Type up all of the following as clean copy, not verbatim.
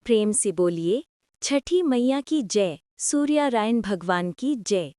प्रेम से बोलिए छठी मैया की जय, सूर्यनारायण भगवान की जय।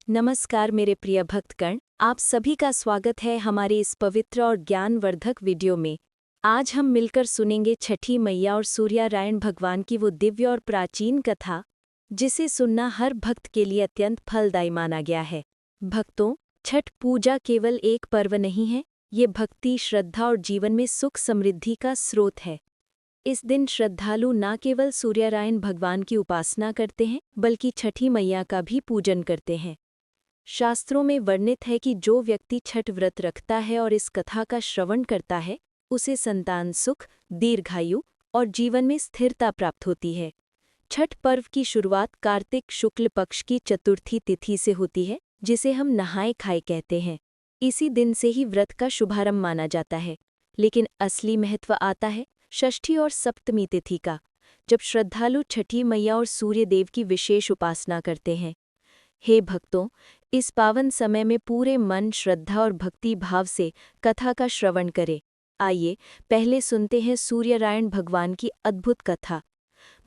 नमस्कार मेरे प्रिय भक्तगण, आप सभी का स्वागत है हमारे इस पवित्र और ज्ञानवर्धक वीडियो में। आज हम मिलकर सुनेंगे छठी मैया और सूर्यनारायण भगवान की वो दिव्य और प्राचीन कथा, जिसे सुनना हर भक्त के लिए अत्यंत फलदायी माना गया है। भक्तों, छठ पूजा केवल एक पर्व नहीं है, ये भक्ति, श्रद्धा और जीवन में सुख समृद्धि का स्रोत है। इस दिन श्रद्धालु न केवल सूर्यनारायण भगवान की उपासना करते हैं, बल्कि छठी मैया का भी पूजन करते हैं। शास्त्रों में वर्णित है कि जो व्यक्ति छठ व्रत रखता है और इस कथा का श्रवण करता है, उसे संतान सुख, दीर्घायु और जीवन में स्थिरता प्राप्त होती है। छठ पर्व की शुरुआत कार्तिक शुक्ल पक्ष की चतुर्थी तिथि से होती है, जिसे हम नहाए खाए कहते हैं। इसी दिन से ही व्रत का शुभारंभ माना जाता है। लेकिन असली महत्व आता है षष्ठी और सप्तमी तिथि का, जब श्रद्धालु छठी मैया और सूर्यदेव की विशेष उपासना करते हैं। हे भक्तों, इस पावन समय में पूरे मन, श्रद्धा और भक्ति भाव से कथा का श्रवण करें। आइए पहले सुनते हैं सूर्यनारायण भगवान की अद्भुत कथा।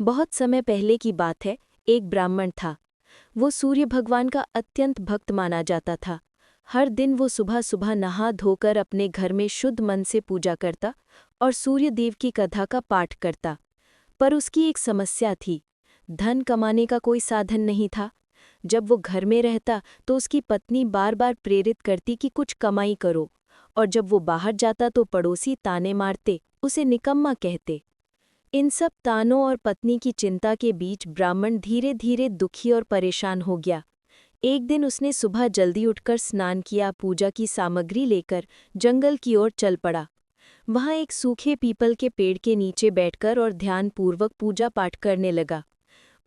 बहुत समय पहले की बात है, एक ब्राह्मण था। वो सूर्य भगवान का अत्यंत भक्त माना जाता था। हर दिन वो सुबह सुबह नहा धोकर अपने घर में शुद्ध मन से पूजा करता और सूर्यदेव की कथा का पाठ करता। पर उसकी एक समस्या थी, धन कमाने का कोई साधन नहीं था। जब वो घर में रहता तो उसकी पत्नी बार बार प्रेरित करती कि कुछ कमाई करो, और जब वो बाहर जाता तो पड़ोसी ताने मारते, उसे निकम्मा कहते। इन सब तानों और पत्नी की चिंता के बीच ब्राह्मण धीरे धीरे दुखी और परेशान हो गया। एक दिन उसने सुबह जल्दी उठकर स्नान किया, पूजा की सामग्री लेकर जंगल की ओर चल पड़ा। वहाँ एक सूखे पीपल के पेड़ के नीचे बैठकर और ध्यानपूर्वक पूजा पाठ करने लगा।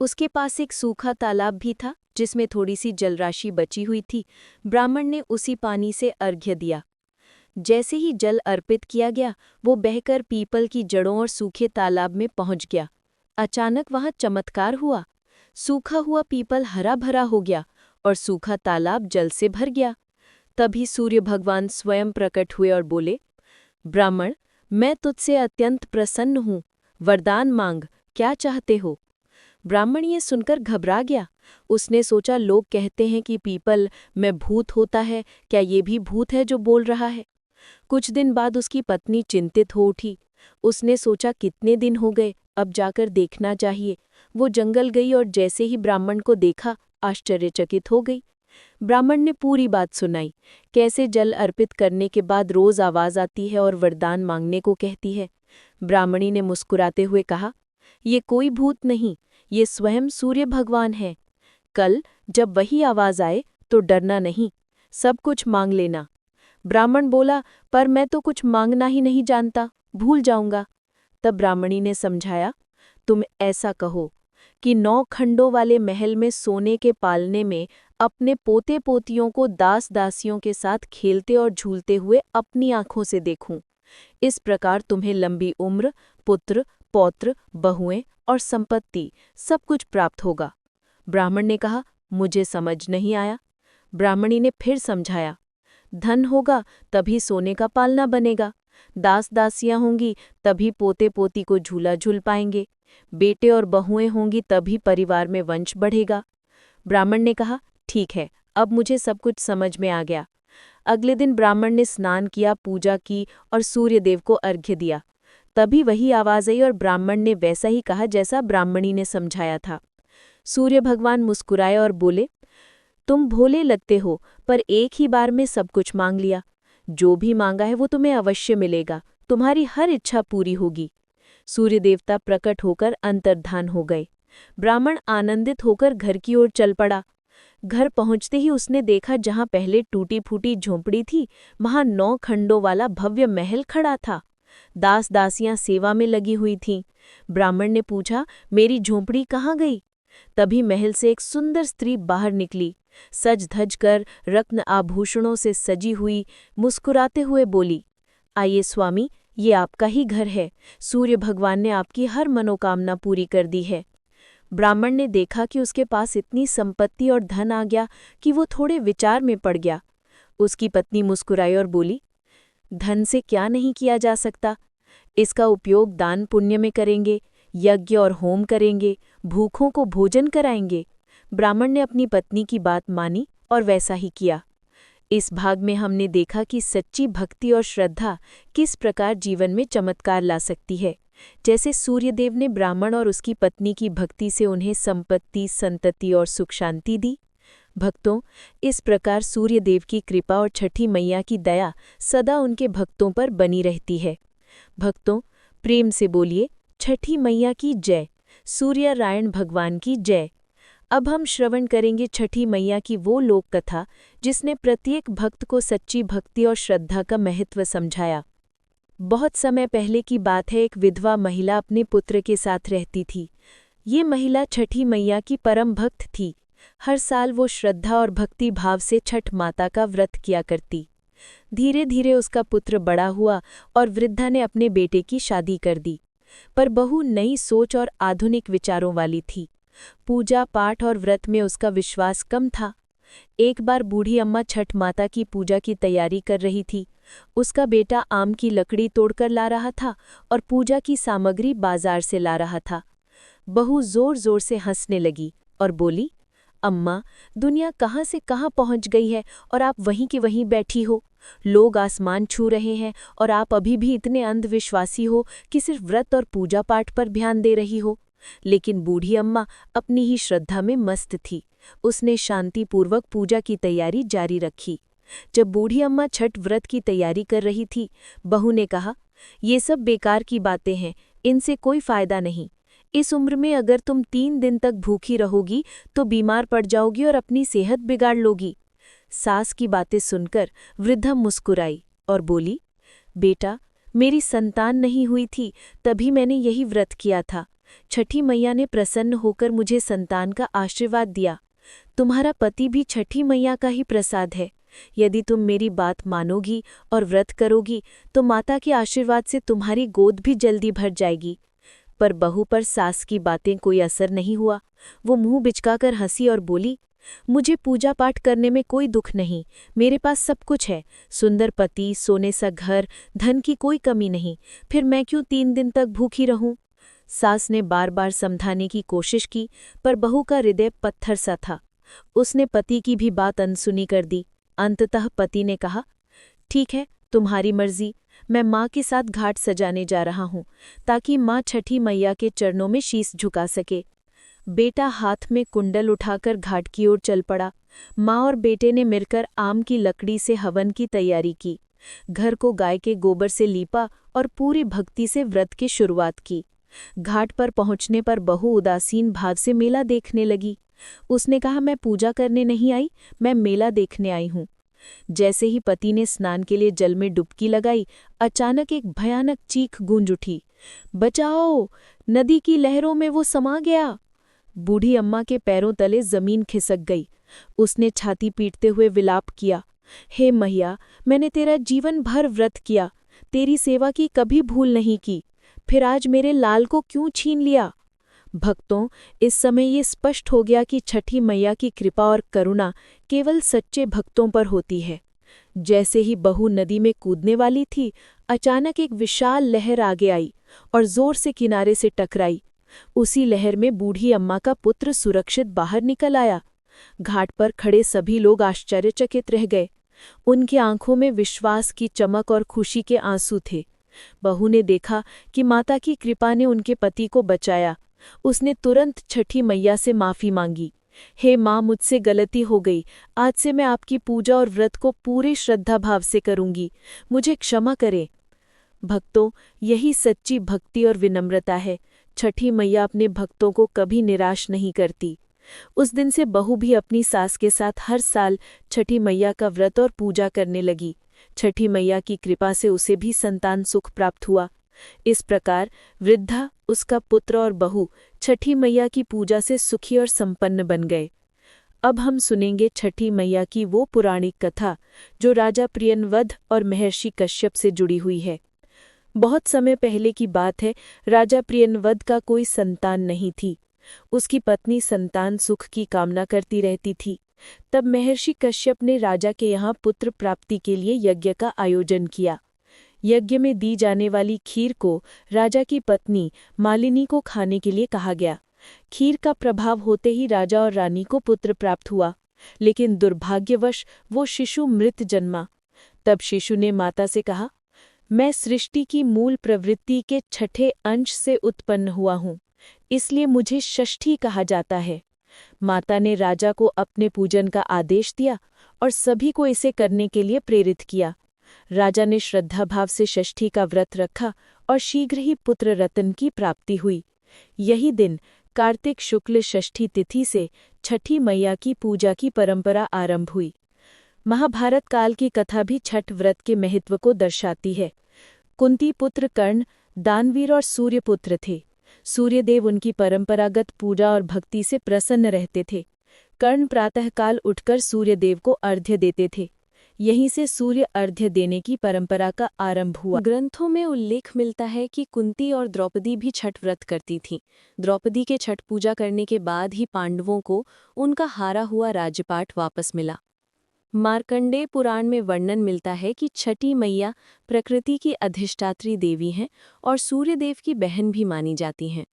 उसके पास एक सूखा तालाब भी था, जिसमें थोड़ी सी जलराशि बची हुई थी। ब्राह्मण ने उसी पानी से अर्घ्य दिया। जैसे ही जल अर्पित किया गया, वो बहकर पीपल की जड़ों और सूखे तालाब में पहुंच गया। अचानक वहां चमत्कार हुआ। सूखा हुआ पीपल हरा भरा हो गया और सूखा तालाब जल से भर गया। तभी सूर्य भगवान स्वयं प्रकट हुए और बोले, ब्राह्मण, मैं तुझसे अत्यंत प्रसन्न हूँ, वरदान मांग, क्या चाहते हो? ब्राह्मण ये सुनकर घबरा गया। उसने सोचा, लोग कहते हैं कि पीपल में भूत होता है, क्या ये भी भूत है जो बोल रहा है? कुछ दिन बाद उसकी पत्नी चिंतित हो उठी। उसने सोचा, कितने दिन हो गए, अब जाकर देखना चाहिए। वो जंगल गई और जैसे ही ब्राह्मण को देखा, आश्चर्यचकित हो गई। ब्राह्मण ने पूरी बात सुनाई, कैसे जल अर्पित करने के बाद रोज आवाज आती है और वरदान मांगने को कहती है। ब्राह्मणी ने मुस्कुराते हुए कहा, ये कोई भूत नहीं, ये स्वयं सूर्य भगवान है। कल जब वही आवाज आए तो डरना नहीं, सब कुछ मांग लेना। ब्राह्मण बोला, पर मैं तो कुछ मांगना ही नहीं जानता, भूल जाऊंगा। तब ब्राह्मणी ने समझाया, तुम ऐसा कहो कि 9 खंडों वाले महल में सोने के पालने में अपने पोते पोतियों को दास दासियों के साथ खेलते और झूलते हुए अपनी आंखों से देखूं। इस प्रकार तुम्हें लंबी उम्र, पुत्र, पौत्र, बहुएं और संपत्ति सब कुछ प्राप्त होगा। ब्राह्मण ने कहा, मुझे समझ नहीं आया। ब्राह्मणी ने फिर समझाया, धन होगा तभी सोने का पालना बनेगा, दास दासियां होंगी तभी पोते पोती को झूला झूल पाएंगे, बेटे और बहुएं होंगी तभी परिवार में वंश बढ़ेगा। ब्राह्मण ने कहा, ठीक है, अब मुझे सब कुछ समझ में आ गया। अगले दिन ब्राह्मण ने स्नान किया, पूजा की और सूर्यदेव को अर्घ्य दिया। तभी वही आवाज आई और ब्राह्मण ने वैसा ही कहा जैसा ब्राह्मणी ने समझाया था। सूर्य भगवान मुस्कुराए और बोले, तुम भोले लगते हो, पर एक ही बार में सब कुछ मांग लिया। जो भी मांगा है वो तुम्हें अवश्य मिलेगा, तुम्हारी हर इच्छा पूरी होगी। सूर्य देवता प्रकट होकर अंतर्धान हो गए। ब्राह्मण आनंदित होकर घर की ओर चल पड़ा। घर पहुंचते ही उसने देखा, जहां पहले टूटी फूटी झोंपड़ी थी, वहां 9 खंडों वाला भव्य महल खड़ा था। दास दासियां सेवा में लगी हुई थीं। ब्राह्मण ने पूछा, मेरी झोंपड़ी कहाँ गई? तभी महल से एक सुंदर स्त्री बाहर निकली, सज धज कर रत्न आभूषणों से सजी हुई, मुस्कुराते हुए बोली, आइए स्वामी, ये आपका ही घर है। सूर्य भगवान ने आपकी हर मनोकामना पूरी कर दी है। ब्राह्मण ने देखा कि उसके पास इतनी संपत्ति और धन आ गया कि वो थोड़े विचार में पड़ गया। उसकी पत्नी मुस्कुराई और बोली, धन से क्या नहीं किया जा सकता, इसका उपयोग दान पुण्य में करेंगे, यज्ञ और होम करेंगे, भूखों को भोजन कराएंगे। ब्राह्मण ने अपनी पत्नी की बात मानी और वैसा ही किया। इस भाग में हमने देखा कि सच्ची भक्ति और श्रद्धा किस प्रकार जीवन में चमत्कार ला सकती है। जैसे सूर्यदेव ने ब्राह्मण और उसकी पत्नी की भक्ति से उन्हें संपत्ति, संतति और सुख शांति दी। भक्तों, इस प्रकार सूर्यदेव की कृपा और छठी मैया की दया सदा उनके भक्तों पर बनी रहती है। भक्तों, प्रेम से बोलिए, छठी मैया की जय, सूर्यनारायण भगवान की जय। अब हम श्रवण करेंगे छठी मैया की वो लोक कथा जिसने प्रत्येक भक्त को सच्ची भक्ति और श्रद्धा का महत्व समझाया। बहुत समय पहले की बात है, एक विधवा महिला अपने पुत्र के साथ रहती थी। ये महिला छठी मैया की परम भक्त थी। हर साल वो श्रद्धा और भक्ति भाव से छठ माता का व्रत किया करती। धीरे धीरे उसका पुत्र बड़ा हुआ और वृद्धा ने अपने बेटे की शादी कर दी। पर बहू नई सोच और आधुनिक विचारों वाली थी। पूजा पाठ और व्रत में उसका विश्वास कम था। एक बार बूढ़ी अम्मा छठ माता की पूजा की तैयारी कर रही थी। उसका बेटा आम की लकड़ी तोड़कर ला रहा था और पूजा की सामग्री बाजार से ला रहा था। बहू जोर जोर से हंसने लगी और बोली, अम्मा, दुनिया कहाँ से कहाँ पहुँच गई है और आप वहीं की वहीं बैठी हो। लोग आसमान छू रहे हैं और आप अभी भी इतने अंधविश्वासी हो कि सिर्फ व्रत और पूजा पाठ पर ध्यान दे रही हो। लेकिन बूढ़ी अम्मा अपनी ही श्रद्धा में मस्त थी। उसने शांतिपूर्वक पूजा की तैयारी जारी रखी। जब बूढ़ी अम्मा छठ व्रत की तैयारी कर रही थी, बहू ने कहा, ये सब बेकार की बातें हैं, इनसे कोई फायदा नहीं। इस उम्र में अगर तुम 3 दिन तक भूखी रहोगी तो बीमार पड़ जाओगी और अपनी सेहत बिगाड़ लोगी। सास की बातें सुनकर वृद्धा मुस्कुराई और बोली, बेटा, मेरी संतान नहीं हुई थी तभी मैंने यही व्रत किया था। छठी मैया ने प्रसन्न होकर मुझे संतान का आशीर्वाद दिया। तुम्हारा पति भी छठी मैया का ही प्रसाद है। यदि तुम मेरी बात मानोगी और व्रत करोगी तो माता के आशीर्वाद से तुम्हारी गोद भी जल्दी भर जाएगी। पर बहू पर सास की बातें कोई असर नहीं हुआ। वो मुंह बिचकाकर हंसी और बोली, मुझे पूजा पाठ करने में कोई दुख नहीं। मेरे पास सब कुछ है, सुंदर पति, सोने सा घर, धन की कोई कमी नहीं। फिर मैं क्यों 3 दिन तक भूखी रहूं? सास ने बार बार समझाने की कोशिश की, पर बहू का हृदय पत्थर सा था। उसने पति की भी बात अनसुनी कर दी। अंततः पति ने कहा, ठीक है, तुम्हारी मर्जी। मैं माँ के साथ घाट सजाने जा रहा हूँ ताकि माँ छठी मैया के चरणों में शीश झुका सके। बेटा हाथ में कुंडल उठाकर घाट की ओर चल पड़ा। माँ और बेटे ने मिलकर आम की लकड़ी से हवन की तैयारी की। घर को गाय के गोबर से लीपा और पूरी भक्ति से व्रत की शुरुआत की। घाट पर पहुंचने पर बहू उदासीन भाव से मेला देखने लगी। उसने कहा, मैं पूजा करने नहीं आई, मैं मेला देखने आई हूँ। जैसे ही पति ने स्नान के लिए जल में डुबकी लगाई, अचानक एक भयानक चीख गूंज उठी, बचाओ, नदी की लहरों में वो समा गया। बूढ़ी अम्मा के पैरों तले जमीन खिसक गई। उसने छाती पीटते हुए विलाप किया, हे मैया, मैंने तेरा जीवन भर व्रत किया, तेरी सेवा की कभी भूल नहीं की, फिर आज मेरे लाल को क्यों छीन लिया? भक्तों, इस समय ये स्पष्ट हो गया कि छठी मैया की कृपा और करुणा केवल सच्चे भक्तों पर होती है। जैसे ही बहू नदी में कूदने वाली थी, अचानक एक विशाल लहर आगे आई और जोर से किनारे से टकराई। उसी लहर में बूढ़ी अम्मा का पुत्र सुरक्षित बाहर निकल आया। घाट पर खड़े सभी लोग आश्चर्यचकित रह गए। उनकी आंखों में विश्वास की चमक और खुशी के आंसू थे। बहू ने देखा कि माता की कृपा ने उनके पति को बचाया। उसने तुरंत छठी मैया से माफी मांगी, हे माँ, मुझसे गलती हो गई। आज से मैं आपकी पूजा और व्रत को पूरे श्रद्धा भाव से करूंगी, मुझे क्षमा करें। भक्तों, यही सच्ची भक्ति और विनम्रता है। छठी मैया अपने भक्तों को कभी निराश नहीं करती। उस दिन से बहू भी अपनी सास के साथ हर साल छठी मैया का व्रत और पूजा करने लगी। छठी मैया की कृपा से उसे भी संतान सुख प्राप्त हुआ। इस प्रकार वृद्धा, उसका पुत्र और बहू छठी मैया की पूजा से सुखी और संपन्न बन गए। अब हम सुनेंगे छठी मैया की वो पुराणिक कथा जो राजा प्रियनवद और महर्षि कश्यप से जुड़ी हुई है। बहुत समय पहले की बात है, राजा प्रियनवद का कोई संतान नहीं थी। उसकी पत्नी संतान सुख की कामना करती रहती थी। तब महर्षि कश्यप ने राजा के यहाँ पुत्र प्राप्ति के लिए यज्ञ का आयोजन किया। यज्ञ में दी जाने वाली खीर को राजा की पत्नी मालिनी को खाने के लिए कहा गया। खीर का प्रभाव होते ही राजा और रानी को पुत्र प्राप्त हुआ, लेकिन दुर्भाग्यवश वो शिशु मृत जन्मा। तब शिशु ने माता से कहा, मैं सृष्टि की मूल प्रवृत्ति के छठे अंश से उत्पन्न हुआ हूँ, इसलिए मुझे षष्ठी कहा जाता है। माता ने राजा को अपने पूजन का आदेश दिया और सभी को इसे करने के लिए प्रेरित किया। राजा ने श्रद्धाभाव से षष्ठी का व्रत रखा और शीघ्र ही पुत्र रत्न की प्राप्ति हुई। यही दिन कार्तिक शुक्ल षष्ठी तिथि से छठी मैया की पूजा की परंपरा आरंभ हुई। महाभारत काल की कथा भी छठ व्रत के महत्व को दर्शाती है। कुंती पुत्र कर्ण दानवीर और सूर्यपुत्र थे। सूर्यदेव उनकी परंपरागत पूजा और भक्ति से प्रसन्न रहते थे। कर्ण प्रातःकाल उठकर सूर्यदेव को अर्घ्य देते थे। यहीं से सूर्य अर्घ्य देने की परंपरा का आरंभ हुआ। ग्रंथों में उल्लेख मिलता है कि कुंती और द्रौपदी भी छठ व्रत करती थीं। द्रौपदी के छठ पूजा करने के बाद ही पांडवों को उनका हारा हुआ राज्यपाट वापस मिला। मार्कंडेय पुराण में वर्णन मिलता है कि छठी मैया प्रकृति की अधिष्ठात्री देवी हैं और सूर्यदेव की बहन भी मानी जाती हैं।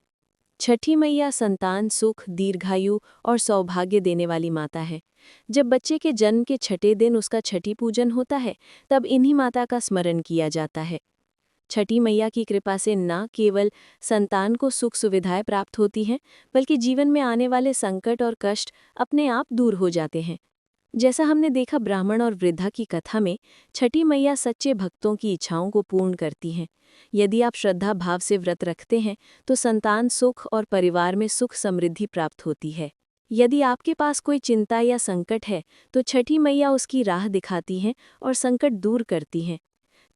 छठी मैया संतान सुख, दीर्घायु और सौभाग्य देने वाली माता है। जब बच्चे के जन्म के छठे दिन उसका छठी पूजन होता है, तब इन्हीं माता का स्मरण किया जाता है। छठी मैया की कृपा से न केवल संतान को सुख सुविधाएं प्राप्त होती हैं, बल्कि जीवन में आने वाले संकट और कष्ट अपने आप दूर हो जाते हैं। जैसा हमने देखा ब्राह्मण और वृद्धा की कथा में, छठी मैया सच्चे भक्तों की इच्छाओं को पूर्ण करती हैं। यदि आप श्रद्धा भाव से व्रत रखते हैं तो संतान सुख और परिवार में सुख समृद्धि प्राप्त होती है। यदि आपके पास कोई चिंता या संकट है तो छठी मैया उसकी राह दिखाती हैं और संकट दूर करती हैं।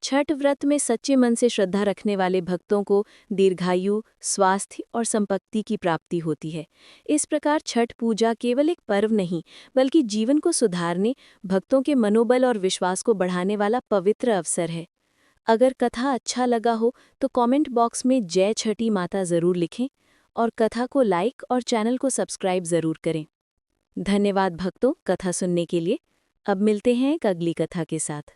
छठ व्रत में सच्चे मन से श्रद्धा रखने वाले भक्तों को दीर्घायु, स्वास्थ्य और संपत्ति की प्राप्ति होती है। इस प्रकार छठ पूजा केवल एक पर्व नहीं, बल्कि जीवन को सुधारने, भक्तों के मनोबल और विश्वास को बढ़ाने वाला पवित्र अवसर है। अगर कथा अच्छा लगा हो तो कमेंट बॉक्स में जय छठी माता ज़रूर लिखें और कथा को लाइक और चैनल को सब्सक्राइब ज़रूर करें। धन्यवाद भक्तों, कथा सुनने के लिए। अब मिलते हैं एक अगली कथा के साथ।